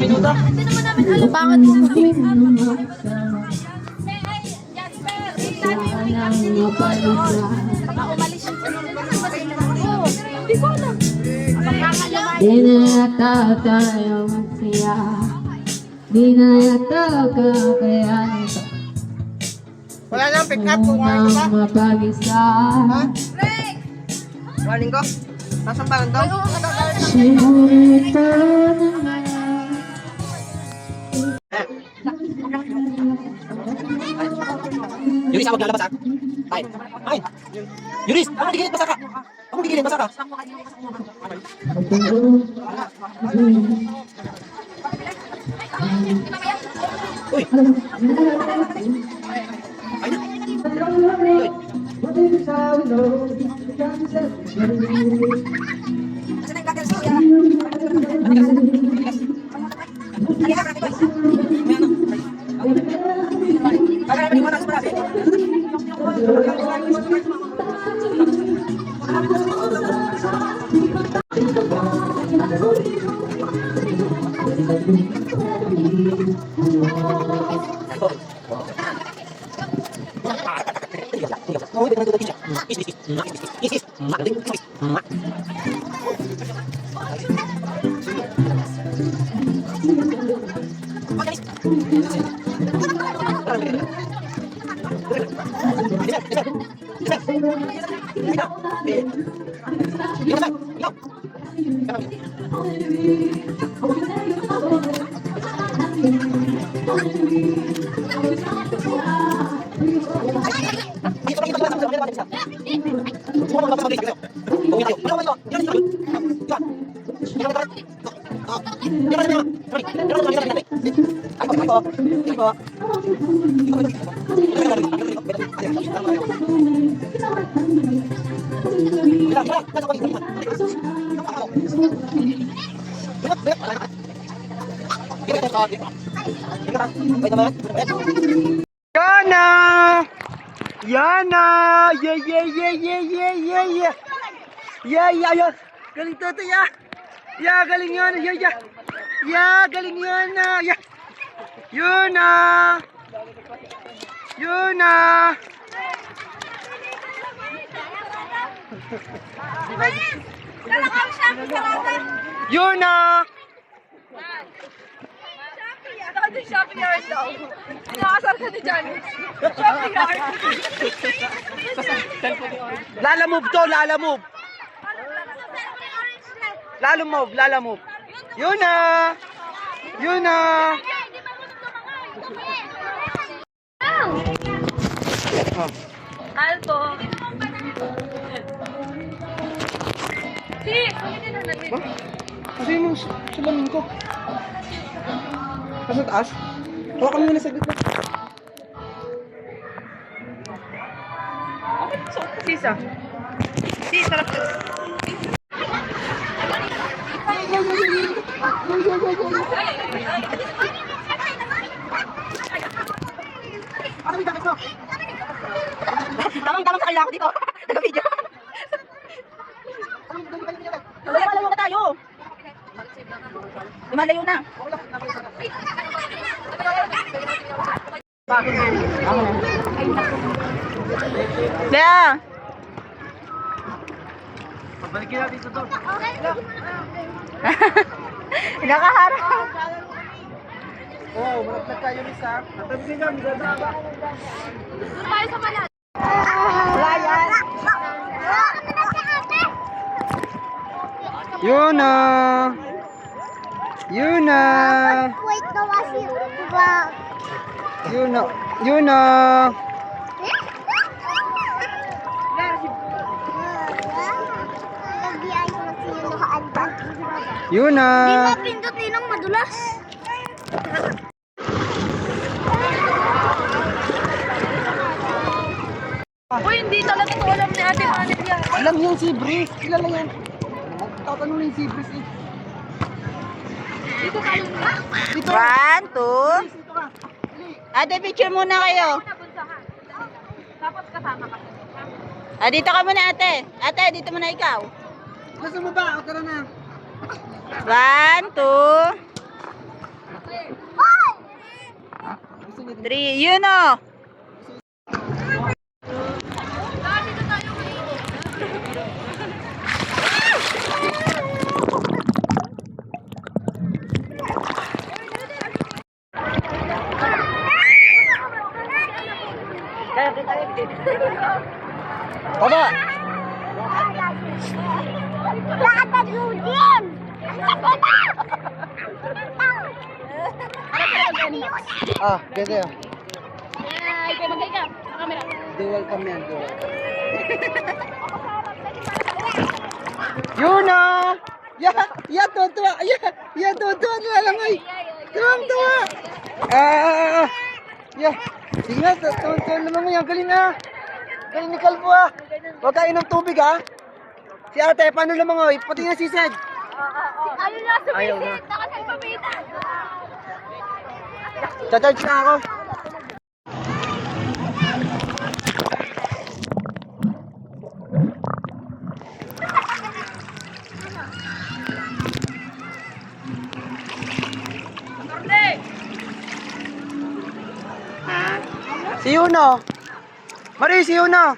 minuto. Hindi naman namin alam. Bakit mo baka umalis yung hindi ko alam. Di na yata tayo magsiya, di na yata kakayanin pa. Wala nang pick up kung ano ba? Mapag-isa. Warning ko. Nasaan ba nandun? Sigurito na Yuris, ako lalabas ha? Ay, ay! Yuris, ako gigilid, basa ka! Ako gigilid, basa ka! Uy! Ay na! Uy! Yana! Yana! Yeah, yeah, yeah, yeah, yeah, yeah, yeah. Yeah, yeah, yeah. Galing to, ya. Yeah, galing yun. Yeah, yeah. Yeah, galing yun. Yeah. Yun na. Yun na. Yun na. Shopping yard daw. Nakasar ka ni Janice. Shopping yard. Lala move to, lala move. Lalo move, lala move. Yun na. Yun na. Alto. Si, hindi na natin. Kasi yung sulamin ko. Nasa taas? Hawakan mo na sa gitna. Sisa. Si, sarap to. Tamang-tamang sa kailangan ko dito. Taga-video. Malayo na tayo. Lumalayo na. Bea! Pabalikin natin ito to. Nakaharap. Oo, malaglag tayo ni Sam. Natabigin kami, ganda. Doon tayo sa malat. Ryan. Yun na. Yun na. Wait na kasi ba? Yun na. Yun na. Nagbiyahe ko ng sino nakaanda. Yun na. Di mapindot ninong madulas. Uy, hindi talaga ito alam ni Ate Manit yan. Alam niyo si Brice. Kilala yan. Tatanungin si Brice eh. Dito tayo na. Dito. 1, 2. Dito ka. Ate, picture muna kayo. Nabunsahan. Tapos kasama ka. Dito ka muna, ate. Ate, dito muna ikaw. Gusto mo ba? O tara na. 1, 2. 3, yun o. Baba! Lakad din! Ah, ganito yun. Ay, kayo magkay ka. Camera. Dual cam yan, dual. Yun na! Tuwa! Tuwa na lang ay! Tuwa! Sige na, tuwa naman mo yan. Galing na! Galing ni Kalbo ah! Huwag ka inom tubig ah! Si ate, paano lumangoy? Pati na si Sed! Ayaw na, Ayaw na. sumisit. Nakasalpapitan. Charge na ako! Si Yuno! Marie, si Yuno!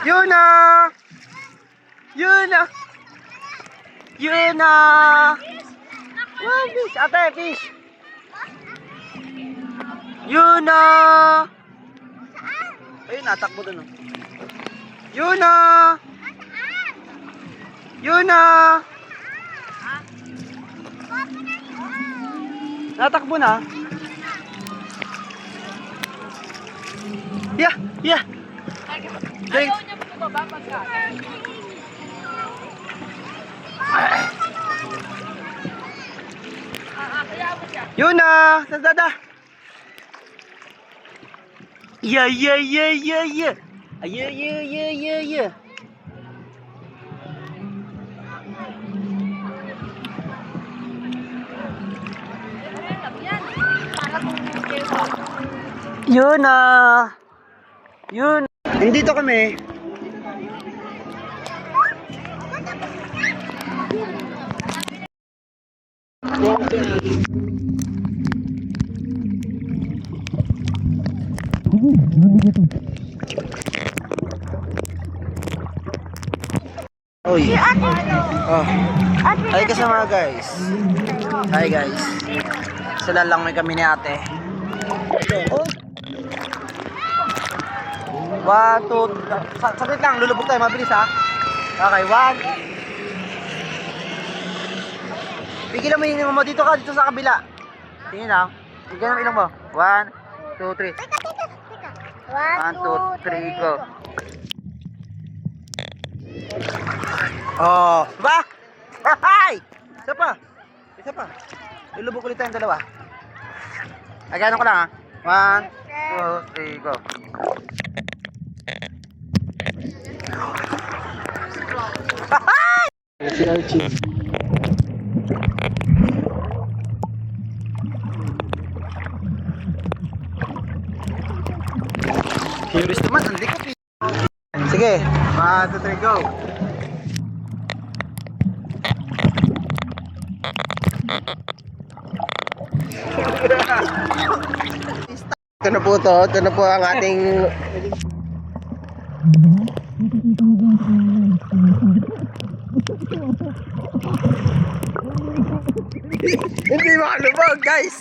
Yuno! Yuno! Yuno! Wow, fish! Ate, fish! Yuno! Ayun, natakbo dun oh. Yuno! Yuno! Natakbo na. Yeah! Galing. Ayaw niya bumaba pagka. Kaya mo siya. Yun na! Sasada! Yeah! Yeah! Yun na! Yun! Nandito kami. Oy. Oh. Hi kasama guys. Hi guys. Sila lang may kami ni ate. Oh. 1, 2, saglit lang, lulubog tayo, mabilis ha. Okay, 1. Pigilan mo yung ilong mo, dito ka, dito sa kabila. Tingin ha, pigilan mo ilong mo. 1, 2, 3. 1, 2, 3, go. Oh, ba? Hay! Isa pa. Lulubog ulit tayong dalawa. Ay, gano'n ko lang ha. 1, 2, 3, go. Si Archie. Curious naman, ang likot eh. Sige, 1, 2, 3, go. Ito na po ang ating hindi makalubog guys.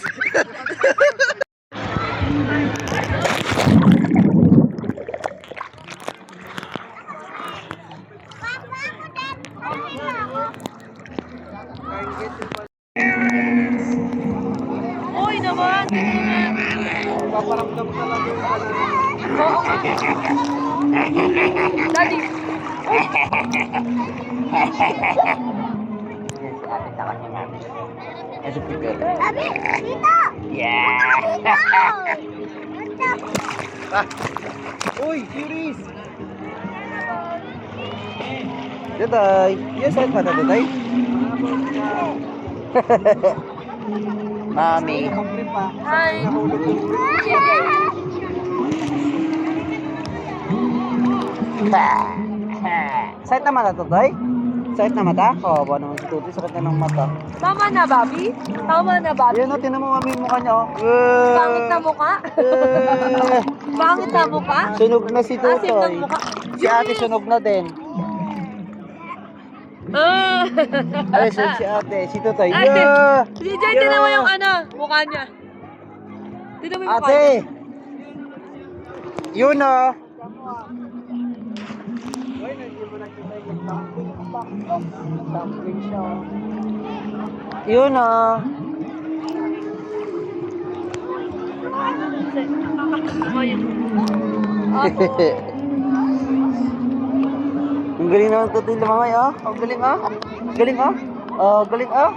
Uy naman! Paparamdam ka lang yung Oo nga. Daddy! Sabi, dito! yeah. Dito! Uy, Curies! Daday! Yes, ay pa na daday? Mami. Hi! Saan naman na daday? Sakit na mata? Kawawa naman si Tutoy, sakit na ng mata. Tama na, Bobby? Tama na, Bobby? Yan o, tinan mo mami yung mukha niya oh. Pangit na mukha? Pangit na mukha? Sunog na si Asim ng Tutoy. mukha. Si ate sunog na din. Ay, sunog si ate. Si Tutoy. Ay, Yeah! si Jay, tinan mo yung ano, mukha niya. Tinan mo yung mukha Ate! niya. Yun o. Yun o. Ang galing naman Tutoy lumamay oh. Ang galing oh. Galing oh. Oh, galing oh.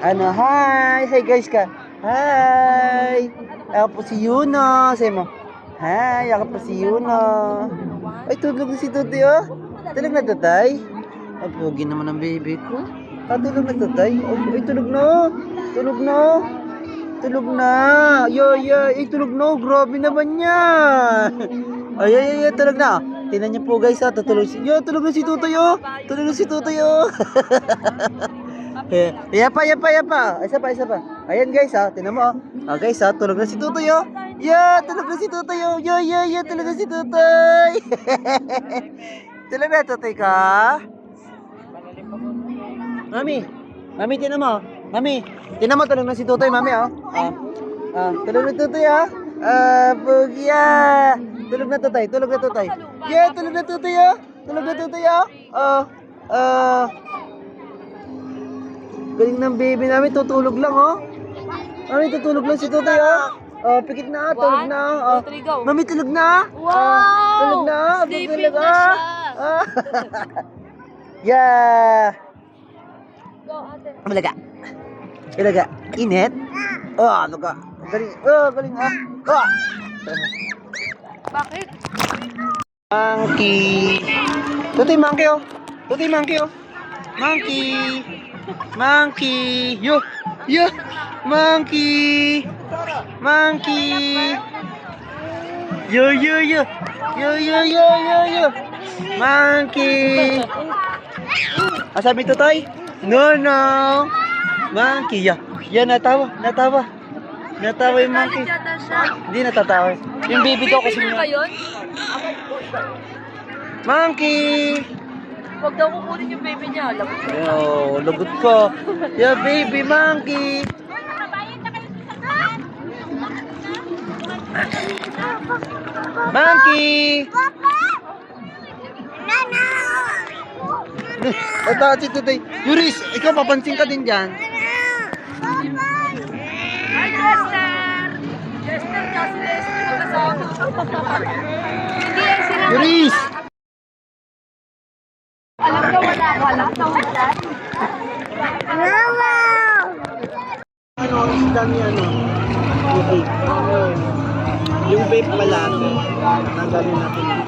Ano, hi! Hi guys ka. Hi! Ako po si Yuno. Say mo. Hi, ako po si Yuno. Ay, tulog na si Tutoy oh. Tulog na Tutoy. Ang pogi naman ng baby ko. Ah, tulog na Tutoy. Ay, tulog na. Tulog na. Tulog na. Ay, tulog na. Grabe naman yan. Ay, tulog na. Tingnan niyo po guys ha. Tulog na si Tutoy oh. Tulog na si Tutoy oh. Iya pa. Isa pa. Ayan guys ha. Tingnan mo oh. Ah, guys ha. Tulog na si Tutoy oh. Yeah, tulog na si Tutoy oh. Yeah. Tulog na si Tutoy. Tulog na Tutoy ka. Mami, tingnan mo. Mami, tingnan mo, tulog na si Tutoy, mami, oh. Tulog na Tutoy, ah. Pugya. Tulog na Tutoy. Yeah, tulog na Tutoy, oh. Tulog na Tutoy, oh. Galing ng baby namin, tutulog lang, oh. Mami, tutulog lang si Tutoy, oh. Pikit na, tulog na, oh. 2, 3, go. Mami, tulog na. Wow! Tulog na. Sleeping Tulog, na siya. Yeah. Go, ate. Ilaga. Init. Ano ka? Galing. Galing ah. Bakit? Monkey. Tutoy monkey oh. Monkey. Yo. Monkey. Yo. Monkey. Sabi Tutoy? No. Monkey. Yan natawa. Natawa yung monkey. Galit yata siya. Hindi natatawa. Yung baby daw kasi Baby niya. ba yun? Monkey. Huwag daw kukunin yung baby niya. Alam mo. Lagot ko. Yeah, baby monkey. Monkey. Takot si Tutoy. Yuris, ikaw papansin ka din dyan. Hi, Chester! Chester, kasi Chester magkasama. Hindi yan sila. Yuris! Alam ka wala. Ano, isda niya ano? Yung vape. Yung vape pala. Tanggalin natin yung